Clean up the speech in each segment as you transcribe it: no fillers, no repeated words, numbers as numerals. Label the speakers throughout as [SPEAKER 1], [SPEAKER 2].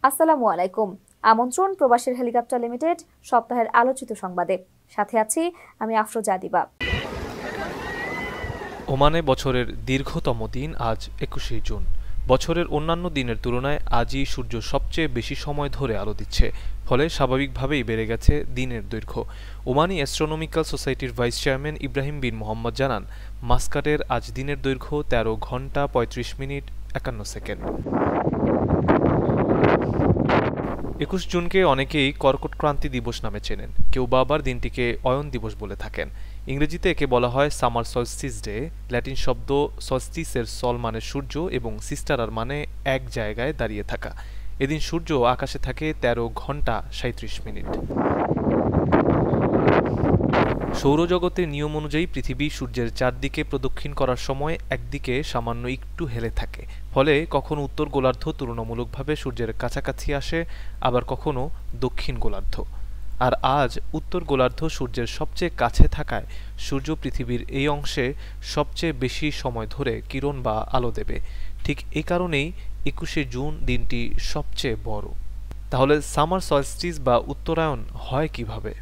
[SPEAKER 1] আসসালামু আলাইকুম। আমন্ত্রণ প্রবাসীর হেলিকপ্টার লিমিটেড সপ্তাহের আলোচিত সংবাদে। সাথে আছি আমি আফরোজা দিবা।
[SPEAKER 2] ওমানে বছরের দীর্ঘতম দিন আজ ২১শে জুন। বছরের অন্যান্য দিনের তুলনায় আজই সূর্য সবচেয়ে বেশি সময় ধরে আলো দিচ্ছে, ফলে স্বাভাবিকভাবেই বেড়ে গেছে দিনের দৈর্ঘ্য। ওমানি অ্যাস্ট্রোনমিক্যাল সোসাইটির ভাইস চেয়ারম্যান ইব্রাহিম বিন মোহাম্মদ জানান, মাস্কাটের আজ দিনের দৈর্ঘ্য ১৩ ঘন্টা ৩৫ মিনিট ৫১ সেকেন্ড। ২১ জুনকে অনেকেই কর্কট ক্রান্তি দিবস নামে চেনেন, কেউ বা আবার দিনটিকে অয়ন দিবস বলে থাকেন। ইংরেজিতে একে বলা হয় সামার সলস্টিস ডে। ল্যাটিন শব্দ সলস্টিসের সল মানে সূর্য এবং সিস্টারার মানে এক জায়গায় দাঁড়িয়ে থাকা। এদিন সূর্য আকাশে থাকে ১৩ ঘন্টা ৩৭ মিনিট। সৌরজগতের নিয়ম অনুযায়ী পৃথিবী সূর্যের চারদিকে প্রদক্ষিণ করার সময় একদিকে সামান্য একটু হেলে থাকে, ফলে কখনো উত্তর গোলার্ধ তুলনামূলকভাবে সূর্যের কাছাকাছি আসে, আবার কখনো দক্ষিণ গোলার্ধ। আর আজ উত্তর গোলার্ধ সূর্যের সবচেয়ে কাছে থাকায় সূর্য পৃথিবীর এই অংশে সবচেয়ে বেশি সময় ধরে কিরণ বা আলো দেবে। ঠিক এই কারণেই ২১শে জুন দিনটি সবচেয়ে বড়। তাহলে সামার সলস্টিস বা উত্তরায়ণ হয় কিভাবে?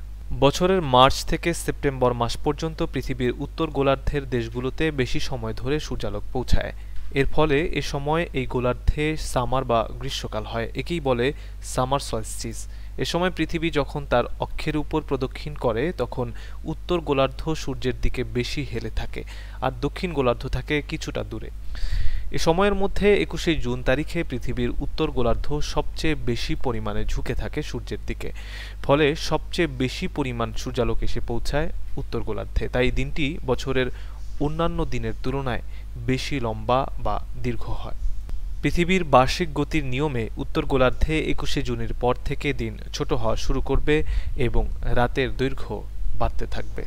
[SPEAKER 2] বছরের মার্চ থেকে সেপ্টেম্বর মাস পর্যন্ত পৃথিবীর উত্তর গোলার্ধের দেশগুলোতে বেশি সময় ধরে সূর্যালোক পৌঁছায়। এর ফলে এ সময় এই গোলার্ধে সামার বা গ্রীষ্মকাল হয়, একেই বলে সামার সলস্টিস। এ সময় পৃথিবী যখন তার অক্ষের উপর প্রদক্ষিণ করে তখন উত্তর গোলার্ধ সূর্যের দিকে বেশি হেলে থাকে, আর দক্ষিণ গোলার্ধ থাকে কিছুটা দূরে। এ সময়ের মধ্যে ২১শে জুন তারিখে পৃথিবীর উত্তর গোলার্ধ সবচেয়ে বেশি পরিমাণে ঝুঁকে থাকে সূর্যের দিকে, ফলে সবচেয়ে বেশি পরিমাণ সূর্যালোক এসে পৌঁছায় উত্তর গোলার্ধে। তাই দিনটি বছরের অন্যান্য দিনের তুলনায় বেশি লম্বা বা দীর্ঘ হয়। পৃথিবীর বার্ষিক গতির নিয়মে উত্তর গোলার্ধে ২১শে জুনের পর থেকে দিন ছোট হওয়া শুরু করবে এবং রাতের দৈর্ঘ্য বাড়তে থাকবে।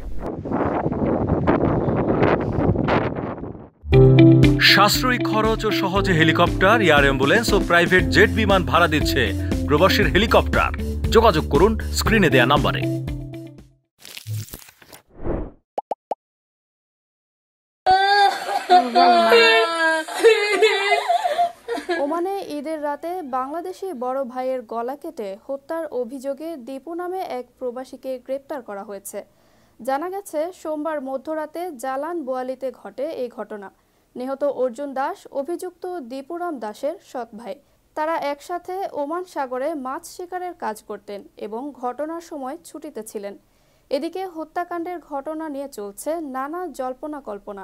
[SPEAKER 3] সাশ্রয়ী খরচ ও সহজে হেলিকপ্টার, এয়ার অ্যাম্বুলেন্স ও প্রাইভেট জেট বিমান ভাড়া দিচ্ছে প্রবাসীর হেলিকপ্টার। যোগাযোগ করুন স্ক্রিনে দেয়া নম্বরে।
[SPEAKER 4] ওমানে ঈদের রাতে বাংলাদেশি বড় ভাইয়ের গলা কেটে হত্যার অভিযোগে দীপু নামে এক প্রবাসীকে গ্রেপ্তার করা হয়েছে। জানা গেছে, সোমবার মধ্যরাতে জালান বোয়ালিতে ঘটে এই ঘটনা। নিহত অর্জুন দাস অভিযুক্ত দীপুরাম দাসের সৎ ভাই। তারা একসাথে ওমান সাগরে মাছ শিকারের কাজ করতেন এবং ঘটনার সময় ছুটিতে ছিলেন। এদিকে হত্যাকাণ্ডের ঘটনা নিয়ে চলছে নানা জল্পনা কল্পনা।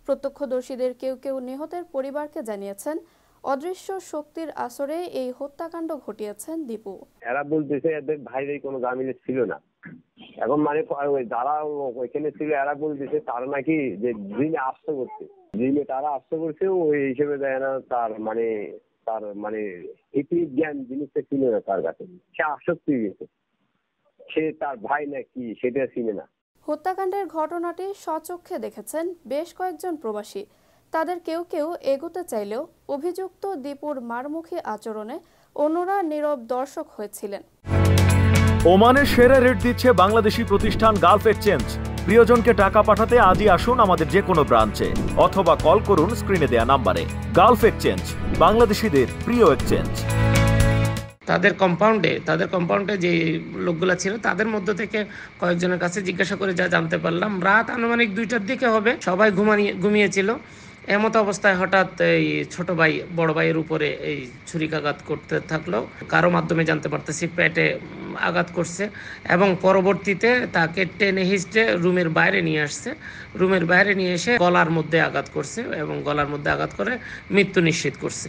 [SPEAKER 4] প্রত্যক্ষদর্শীদের কেউ কেউ নিহতের পরিবারকে জানিয়েছেন, অদৃশ্য শক্তির আসরে এই হত্যাকাণ্ড ঘটিয়েছেন দীপু।
[SPEAKER 5] এরা বলতেছে এদের ভাইদের কোনো জামিনে ছিল না। এখন মানে যারা ওইখানে ছিল এরা বলতেছে তারা নাকি যে জিনে আশ্র করছে, জিনে তারা আশ্র করছে ওই হিসেবে দেয় না, তার মানে ইতি জ্ঞান জিনিসটা ছিল না তার কাছে, সে আসক্তি হয়ে গেছে, সে তার ভাই নাকি সেটা চিনে না।
[SPEAKER 4] হত্যাকাণ্ডের ঘটনাটি স্বচক্ষে দেখেছেন বেশ কয়েকজন প্রবাসী। তাদের কেউ কেউ এগোতে চাইলেও অভিযুক্ত দীপুর মারমুখী আচরণে অন্যরা নীরব দর্শক হয়েছিলেন।
[SPEAKER 3] ওমানের সেরা রেট দিচ্ছে বাংলাদেশি প্রতিষ্ঠান গালফ এক্সচেঞ্জ। প্রিয়জনকে টাকা পাঠাতে আজই আসুন আমাদের যে কোনো ব্রাঞ্চে অথবা কল করুন স্ক্রিনে দেয়া নম্বরে। গালফ এক্সচেঞ্জ, বাংলাদেশিদের প্রিয় এক্সচেঞ্জ।
[SPEAKER 6] তাদের কম্পাউন্ডে যে লোকগুলা ছিল তাদের মধ্য থেকে কয়েকজনের কাছে জিজ্ঞাসা করে যা জানতে পারলাম, রাত আনুমানিক ২টার দিকে হবে, সবাই ঘুমিয়েছিল। এমতো অবস্থায় হঠাৎ এই ছোট ভাই বড় ভাইয়ের উপরে এই ছুরিকাঘাত করতে থাকলো। কারো মাধ্যমে জানতে পারতেছি পেটে আঘাত করছে এবং পরবর্তীতে তাকে টেনে হিস্টে রুমের বাইরে নিয়ে আসছে। রুমের বাইরে নিয়ে এসে গলার মধ্যে আঘাত করছে এবং গলার মধ্যে আঘাত করে মৃত্যু নিশ্চিত করছে।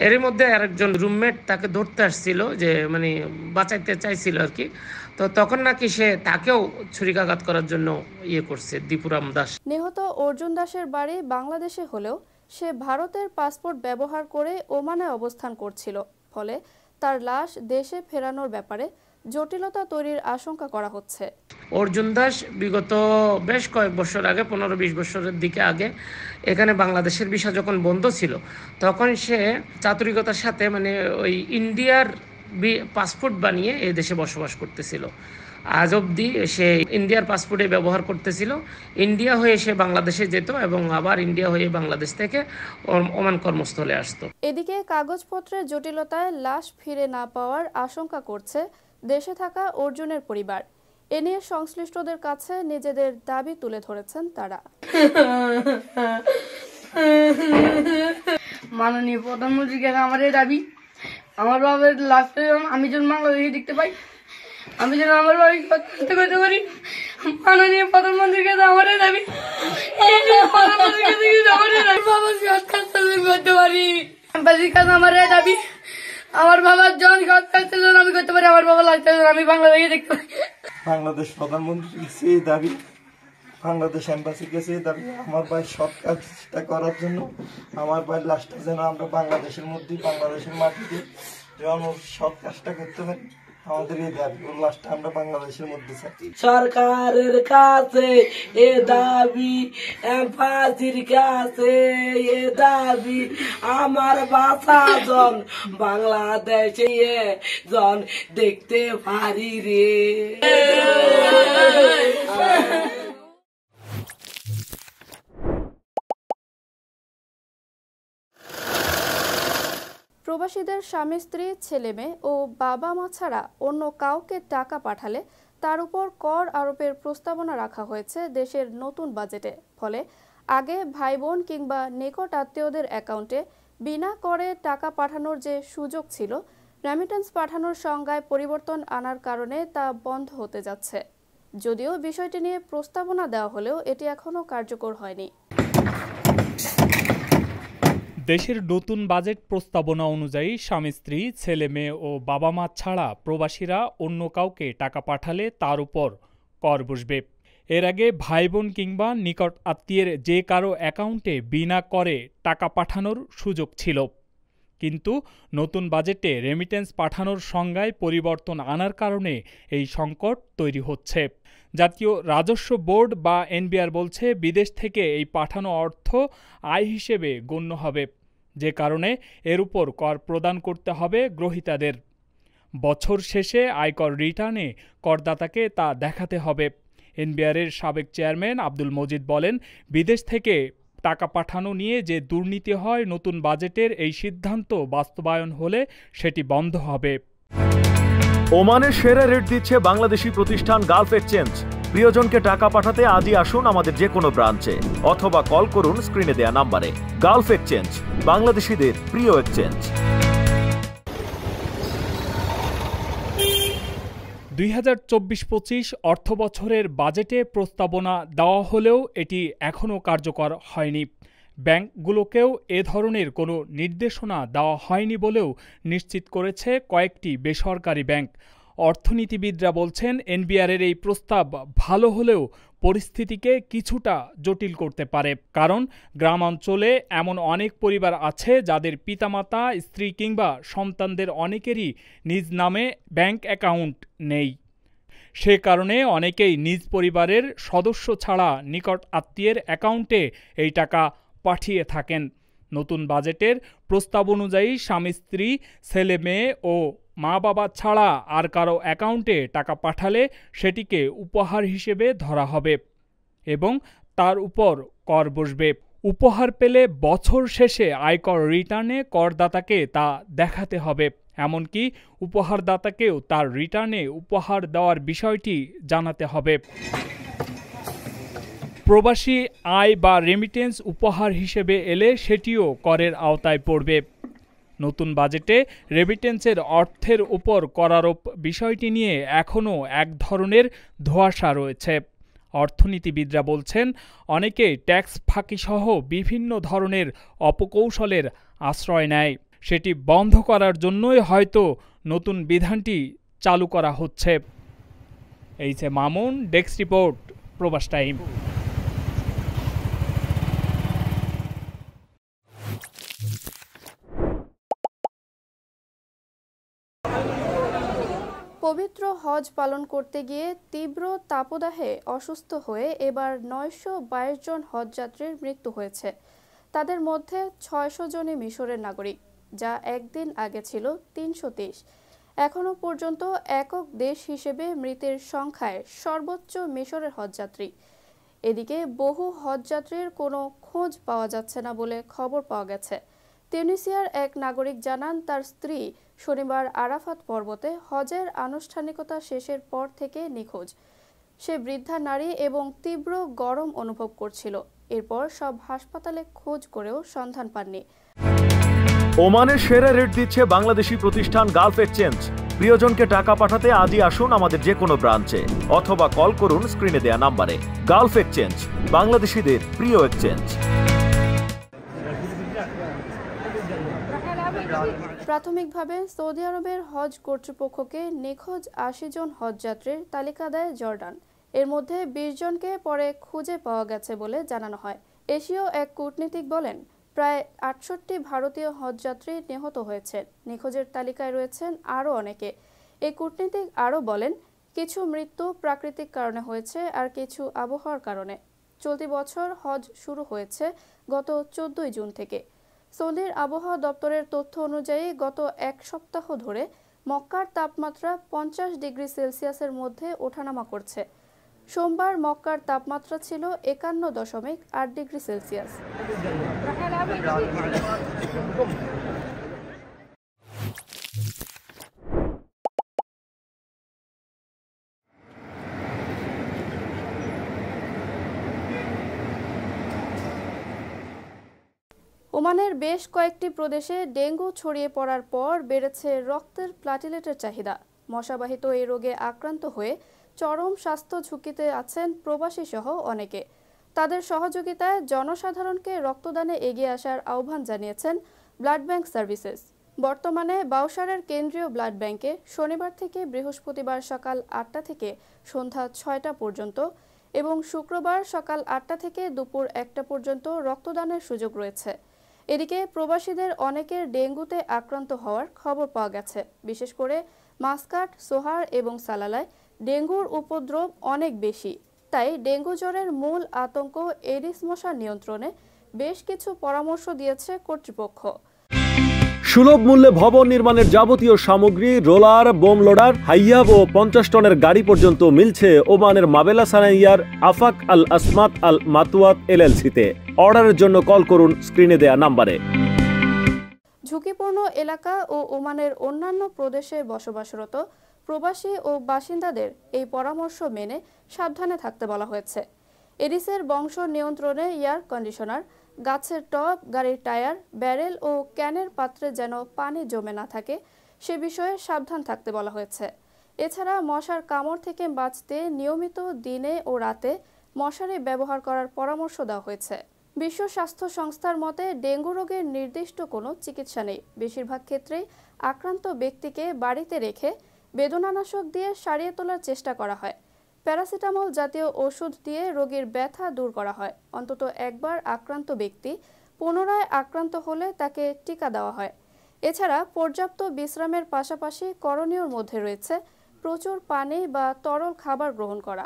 [SPEAKER 6] এরই মধ্যে আরেকজন রুমমেট তাকে ধরতে আসছিল, যে মানে বাঁচাইতে চাইছিল আর কি। তো তখন নাকি সে তাকেও ছুরিকাঘাত করার জন্য করছে দীপুরাম দাস।
[SPEAKER 4] নিহত অর্জুন দাসের বাড়ি বাংলাদেশে হলেও সে ভারতের পাসপোর্ট ব্যবহার করে ওমানে অবস্থান করছিল, ফলে তার লাশ দেশে ফেরানোর ব্যাপারে জটিলতা তৈরির আশঙ্কা করা হচ্ছে।
[SPEAKER 6] অর্জুন দাস বিগত বেশ কয়েক বছর আগে, ১৫-২০ বছরের দিকে আগে, এখানে বাংলাদেশের ভিসা যখন বন্ধ ছিল তখন সে চাতুরিকতার সাথে মানে ওই ইন্ডিয়ার পাসপোর্ট বানিয়ে এই দেশে বসবাস করতেছিল। আজ অবধি সে ইন্ডিয়ার পাসপোর্টে ব্যবহার করতেছিল। ইন্ডিয়া হয়ে সে বাংলাদেশে যেত এবং আবার ইন্ডিয়া হয়ে বাংলাদেশ থেকে ওমান কর্মস্থলে আসতো।
[SPEAKER 4] এদিকে কাগজপত্রের জটিলতায় লাশ ফিরে না পাওয়ার আশঙ্কা করছে দেশে থাকা অর্জুনের পরিবার। এ নিয়ে সংশ্লিষ্টদের কাছে নিজেদের দাবি তুলে ধরেছেন তারা।
[SPEAKER 7] মাননীয় প্রধানমন্ত্রীর কাছে আমার এই দাবি, আমার বাবার লাশ আমি যেন বাংলাদেশে দেখতে পাই, আমি যেন আমার বাড়ি করতে পারি। মাননীয় প্রধানমন্ত্রীর কাছে আমার এই দাবি, করতে পারি। আমার এই দাবি, আমার বাবার জন আমি করতে পারি, আমার বাবার লাশ আমি বাংলাদেশে দেখতে পাই।
[SPEAKER 8] বাংলাদেশ প্রধানমন্ত্রীর কাছে এই দাবি, বাংলাদেশ এম্বাসির কাছে এই দাবি, আমার ভাই সৎ কাজটা করার জন্য আমার ভাইয়ের লাশটা যেন আমরা বাংলাদেশের মধ্যে, বাংলাদেশের মাটিতে যেন সৎ কাজটা করতে পারি। আমাদের এই দাবি, ওর লাশটা আমরা বাংলাদেশের মধ্যে চাই।
[SPEAKER 7] সরকারের কাছে এ দাবি, এম্বাসির কাছে এ দাবি, আমার বাসা জন বাংলাদেশে জন দেখতে পারি রে।
[SPEAKER 4] প্রবাসীদের স্বামী স্ত্রী ছেলে মেয়ে ও বাবা মা ছাড়া অন্য কাউকে টাকা পাঠালে তার উপর কর আরোপের প্রস্তাবনা রাখা হয়েছে দেশের নতুন বাজেটে। ফলে আগে ভাই বোন কিংবা নিকট আত্মীয়দের অ্যাকাউন্টে বিনা করে টাকা পাঠানোর যে সুযোগ ছিল, রেমিটেন্স পাঠানোর সংজ্ঞায় পরিবর্তন আনার কারণে তা বন্ধ হতে যাচ্ছে। যদিও বিষয়টি নিয়ে প্রস্তাবনা দেওয়া হলেও এটি এখনও কার্যকর হয়নি।
[SPEAKER 9] দেশের নতুন বাজেট প্রস্তাবনা অনুযায়ী স্বামী স্ত্রী ছেলে মেয়ে ও বাবা মা ছাড়া প্রবাসীরা অন্য কাউকে টাকা পাঠালে তার উপর কর বসবে। এর আগে ভাই বোন কিংবা নিকট আত্মীয়ের যে কারো অ্যাকাউন্টে বিনা করে টাকা পাঠানোর সুযোগ ছিল, কিন্তু নতুন বাজেটে রেমিটেন্স পাঠানোর সংজ্ঞায় পরিবর্তন আনার কারণে এই সংকট তৈরি হচ্ছে। জাতীয় রাজস্ব বোর্ড বা এনবিআর বলছে, বিদেশ থেকে এই পাঠানো অর্থ আয় হিসেবে গণ্য হবে, যে কারণে এর উপর কর প্রদান করতে হবে গ্রহীতাদের। বছর শেষে আয়কর রিটার্নে করদাতাকে তা দেখাতে হবে। এনবিআরের সাবেক চেয়ারম্যান আব্দুল মজিদ বলেন, বিদেশ থেকে টাকা পাঠানো নিয়ে যে দুর্নীতি হয়, নতুন বাজেটের এই সিদ্ধান্ত বাস্তবায়ন হলে সেটি বন্ধ হবে।
[SPEAKER 3] ওমানের সেরা রেট দিচ্ছে বাংলাদেশি প্রতিষ্ঠান গালফ এক্সচেঞ্জ। প্রিয়জনকে টাকা পাঠাতে আজই আসুন আমাদের যে কোনো ব্রাঞ্চে অথবা কল করুন স্ক্রিনে দেয়া নাম্বারে। গালফ এক্সচেঞ্জ, বাংলাদেশিদের প্রিয় এক্সচেঞ্জ।
[SPEAKER 9] 2024-25 অর্থবছরের বাজেটে প্রস্তাবনা দেওয়া হলেও এটি এখনও কার্যকর হয়নি। ব্যাংকগুলোকেও এ ধরনের কোনো নির্দেশনা দেওয়া হয়নি বলেও নিশ্চিত করেছে কয়েকটি বেসরকারি ব্যাংক। অর্থনীতিবিদরা বলছেন, এনবিআরের এই প্রস্তাব ভালো হলেও পরিস্থিতিকে কিছুটা জটিল করতে পারে। কারণ গ্রামাঞ্চলে এমন অনেক পরিবার আছে যাদের পিতামাতা, স্ত্রী কিংবা সন্তানদের অনেকেরই নিজ নামে ব্যাংক অ্যাকাউন্ট নেই। সে কারণে অনেকেই নিজ পরিবারের সদস্য ছাড়া নিকট আত্মীয়ের অ্যাকাউন্টে এই টাকা পাঠিয়ে থাকেন। নতুন বাজেটের প্রস্তাব অনুযায়ী স্বামী স্ত্রী ছেলে মেয়ে ও মা বাবা ছাড়া আর কারো অ্যাকাউন্টে টাকা পাঠালে সেটিকে উপহার হিসেবে ধরা হবে এবং তার উপর কর বসবে। উপহার পেলে বছর শেষে আয়কর রিটার্নে করদাতাকে তা দেখাতে হবে। এমনকি উপহারদাতাকেও তার রিটার্নে উপহার দেওয়ার বিষয়টি জানাতে হবে। প্রবাসী আয় বা রেমিটেন্স উপহার হিসেবে এলে সেটিও করের আওতায় পড়বে। নতুন বাজেটে রেমিটেন্সের অর্থের উপর করারোপ বিষয়টি নিয়ে এখনও এক ধরনের ধোঁয়াশা রয়েছে। অর্থনীতিবিদরা বলছেন, অনেকে ট্যাক্স ফাঁকিসহ বিভিন্ন ধরনের অপকৌশলের আশ্রয় নেয়। সেটি বন্ধ করার জন্যই হয়তো নতুন বিধানটি চালু করা হচ্ছে। এইচে মামুন, ডেস্ক রিপোর্ট, প্রবাস টাইম।
[SPEAKER 4] পবিত্র হজ পালন করতে গিয়ে তীব্র তাপদাহে অসুস্থ হয়ে এবার 922 জন হজযাত্রীর মৃত্যু হয়েছে। তাদের মধ্যে 600 জনই মিশরের নাগরিক, যা একদিন আগে ছিল 330। এখনও পর্যন্ত একক দেশ হিসেবে মৃতের সংখ্যায় সর্বোচ্চ মিশরের হজযাত্রী। এদিকে বহু হজযাত্রীর কোনো খোঁজ পাওয়া যাচ্ছে না বলে খবর পাওয়া গেছে। তিউনিসিয়ার এক নাগরিক জানান, তার স্ত্রী শনিবার আরাফাত পর্বতে হজের আনুষ্ঠানিকতা শেষের পর থেকে নিখোঁজ। সে বৃদ্ধা নারী এবং তীব্র গরম অনুভব করছিল। এরপর সব হাসপাতালে খোঁজ করেও সন্ধান পাননি।
[SPEAKER 3] ওমানের সেরা রেট দিচ্ছে বাংলাদেশি প্রতিষ্ঠান গালফ এক্সচেঞ্জ। প্রিয়জনকে টাকা পাঠাতে আজই আসুন আমাদের যে কোনো ব্রাঞ্চে অথবা কল করুন স্ক্রিনে দেয়া নাম্বারে। গালফ এক্সচেঞ্জ, বাংলাদেশিদের প্রিয় এক্সচেঞ্জ।
[SPEAKER 4] প্রাথমিকভাবে সৌদি আরবের হজ কর্তৃপক্ষকে নিখোঁজ ৮০ জন হজযাত্রীর তালিকা দেয় জর্ডান। এর মধ্যে ২০ জনকে পরে খুঁজে পাওয়া গেছে বলে জানানো হয়। এশীয় এক কূটনীতিক বলেন, প্রায় ৬৮ ভারতীয় হজযাত্রী নিহত হয়েছেন। নিখোঁজের তালিকায় রয়েছেন আরও অনেকে। এই কূটনীতিক আরও বলেন, কিছু মৃত্যু প্রাকৃতিক কারণে হয়েছে আর কিছু আবহাওয়ার কারণে। চলতি বছর হজ শুরু হয়েছে গত ১৪ জুন থেকে। সৌদির আবহাওয়া দপ্তরের তথ্য অনুযায়ী গত এক সপ্তাহ ধরে মক্কার তাপমাত্রা ৫০ ডিগ্রি সেলসিয়াসের মধ্যে ওঠানামা করছে। সোমবার মক্কার তাপমাত্রা ছিল ৫১.৮ ডিগ্রি সেলসিয়াস। ওমানের বেশ কয়েকটি প্রদেশে ডেঙ্গু ছড়িয়ে পড়ার পর বেড়েছে রক্তের প্লাটিলেটের চাহিদা। মশাবাহিত এই রোগে আক্রান্ত হয়ে চরম স্বাস্থ্য ঝুঁকিতে আছেন প্রবাসী সহ অনেকে। তাদের সহযোগিতায় জনসাধারণকে রক্তদানে এগিয়ে আসার আহ্বান জানিয়েছেন ব্লাড ব্যাংক সার্ভিসেস। বর্তমানে বাউসারের কেন্দ্রীয় ব্লাড ব্যাংকে শনিবার থেকে বৃহস্পতিবার সকাল ৮টা থেকে সন্ধ্যা ৬টা পর্যন্ত এবং শুক্রবার সকাল ৮টা থেকে দুপুর ১টা পর্যন্ত রক্তদানের সুযোগ রয়েছে। এদিকে প্রবাসীদের অনেকের ডেঙ্গুতে আক্রান্ত হওয়ার খবর পাওয়া গেছে। বিশেষ করে মাসকাট, সোহার এবং সালালায় ডেঙ্গুর উপদ্রব অনেক বেশি। তাই ডেঙ্গু জ্বরের মূল আতঙ্ক এডিস মশা নিয়ন্ত্রণে বেশ কিছু পরামর্শ দিয়েছে কর্তৃপক্ষ।
[SPEAKER 3] সুলভ মূল্যে ভবন নির্মাণের যাবতীয় সামগ্রী, রোলার, বোম লোডার, হাইয়াব ও ৫০ টনের গাড়ি পর্যন্ত মিলছে ওমানের মাবেলা সানাইয়ার আফাক আল আসমাত আল মাতুয়াত এলএলসিতে। অর্ডারের জন্য কল করুন স্ক্রিনে দেয়া নাম্বারে।
[SPEAKER 4] ঝুঁকিপূর্ণ এলাকা ও ওমানের অন্যান্য প্রদেশে বসবাসরত প্রবাসী ও বাসিন্দাদের এই পরামর্শ মেনে সাবধানে থাকতে বলা হয়েছে। এডিসের বংশ নিয়ন্ত্রণে এয়ার কন্ডিশনার, গাছের টব, গাড়ির টায়ার, ব্যারেল ও ক্যানের পাত্রে যেন পানি জমে না থাকে সে বিষয়ে সাবধান থাকতে বলা হয়েছে। এছাড়া মশার কামড় থেকে বাঁচতে নিয়মিত দিনে ও রাতে মশারি ব্যবহার করার পরামর্শ দেওয়া হয়েছে। বিশ্ব স্বাস্থ্য সংস্থার মতে ডেঙ্গু রোগের নির্দিষ্ট কোনো চিকিৎসা নেই। বেশিরভাগ ক্ষেত্রেই আক্রান্ত ব্যক্তিকে বাড়িতে রেখে বেদনানাশক দিয়ে সারিয়ে তোলার চেষ্টা করা হয়। প্যারাসিটামল জাতীয় ওষুধ দিয়ে রোগীর ব্যথা দূর করা হয়। অন্তত একবার আক্রান্ত ব্যক্তি পুনরায় আক্রান্ত হলে তাকে টিকা দেওয়া হয়। এছাড়া পর্যাপ্ত বিশ্রামের পাশাপাশি করণীয়র মধ্যে রয়েছে প্রচুর পানি বা তরল খাবার গ্রহণ করা।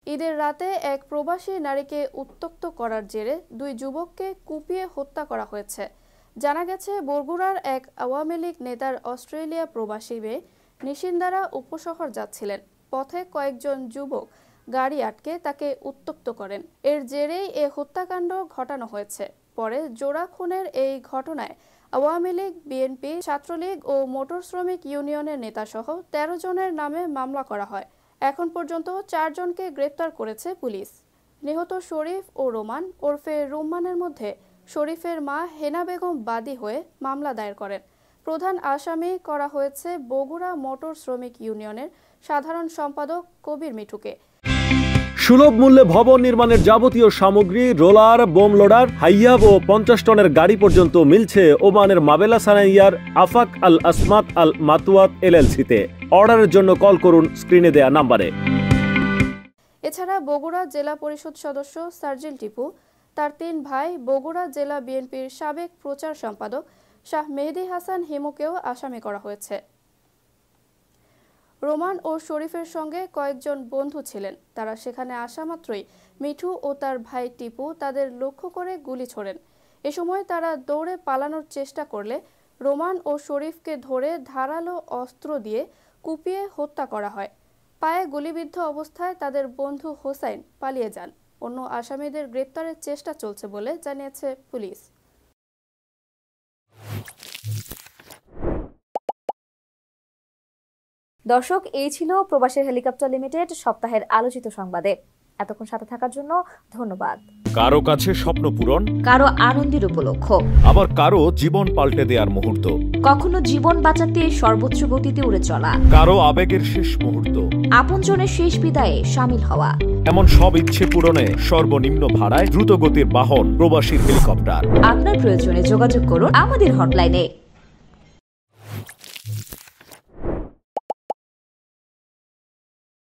[SPEAKER 4] ঈদের রাতে এক প্রবাসী নারীকে উত্ত্যক্ত করার জেরে ২ যুবককে কুপিয়ে হত্যা করা হয়েছে। জানা গেছে, বরগুড়ার এক আওয়ামী লীগ নেতার অস্ট্রেলিয়া প্রবাসী মেয়ে নিশিন্দারা উপশহর যাচ্ছিলেন। পথে কয়েকজন যুবক গাড়ি আটকে তাকে উত্ত্যক্ত করেন। এর জেরেই এ হত্যাকাণ্ড ঘটানো হয়েছে। পরে জোড়া খুনের এই ঘটনায় আওয়ামী লীগ, বিএনপি, ছাত্রলীগ ও মোটর শ্রমিক ইউনিয়নের নেতাসহ ১৩ জনের নামে মামলা করা হয়। এখন পর্যন্ত ৪ জনকে গ্রেপ্তার করেছে পুলিশ। নিহত শরীফ ও রোমান ওরফে রুম্মানের মধ্যে শরীফের মা হেনা বেগম বাদী হয়ে মামলা দায়ের করেন। প্রধান আসামি করা হয়েছে বগুড়া মোটর শ্রমিক ইউনিয়নের সাধারণ সম্পাদক কবির মিঠুকে।
[SPEAKER 3] সুলভ মূল্যে ভবন নির্মাণের যাবতীয় সামগ্রী, রোলার, বোম লোডার, হাইয়াব ও ৫০ টনের গাড়ি পর্যন্ত মিলছে ওমানের মাবেলা সানাইয়ার আফাক আল আসমাত আল মাতুয়াত এলএলসিতে। অর্ডারের জন্য কল করুন স্ক্রিনে দেয়া নাম্বারে।
[SPEAKER 4] এছাড়া বগুড়া জেলা পরিষদ সদস্য সার্জিল টিপু, তার ৩ ভাই, বগুড়া জেলা বিএনপির সাবেক প্রচার সম্পাদক শাহ মেহেদী হাসান হিমুকেও আসামি করা হয়েছে। রোমান ও শরীফের সঙ্গে কয়েকজন বন্ধু ছিলেন। তারা সেখানে আসা মাত্রই মিঠু ও তার ভাই টিপু তাদের লক্ষ্য করে গুলি ছোড়েন। এ সময় তারা দৌড়ে পালানোর চেষ্টা করলে রোমান ও শরীফকে ধরে ধারালো অস্ত্র দিয়ে কুপিয়ে হত্যা করা হয়। পায়ে গুলিবিদ্ধ অবস্থায় তাদের বন্ধু হোসাইন পালিয়ে যান। অন্য আসামিদের গ্রেপ্তারের চেষ্টা চলছে বলে জানিয়েছে পুলিশ।
[SPEAKER 1] দর্শক, এই ছিল প্রবাসী হেলিকপ্টার লিমিটেড সপ্তাহের আলোচিত সংবাদে। এতক্ষণ সাথে থাকার জন্য ধন্যবাদ।
[SPEAKER 3] কারো কাছে স্বপ্ন পূরণ,
[SPEAKER 1] কারো আনন্দের উপলক্ষ,
[SPEAKER 3] আবার কারো জীবন পাল্টে দেওয়ার মুহূর্ত,
[SPEAKER 1] কখনো জীবন বাঁচাতে সর্বোচ্চ গতিতে উড়ে চলা,
[SPEAKER 3] কারো আবেগের শেষ মুহূর্ত,
[SPEAKER 1] আপনজনের শেষ বিদায়ে শামিল হওয়া,
[SPEAKER 3] এমন সব ইচ্ছে পূরণে সর্বনিম্ন ভাড়ায় দ্রুত গতির বাহন প্রবাসী হেলিকপ্টার।
[SPEAKER 1] আপনার প্রয়োজনে যোগাযোগ করুন আমাদের হটলাইনে।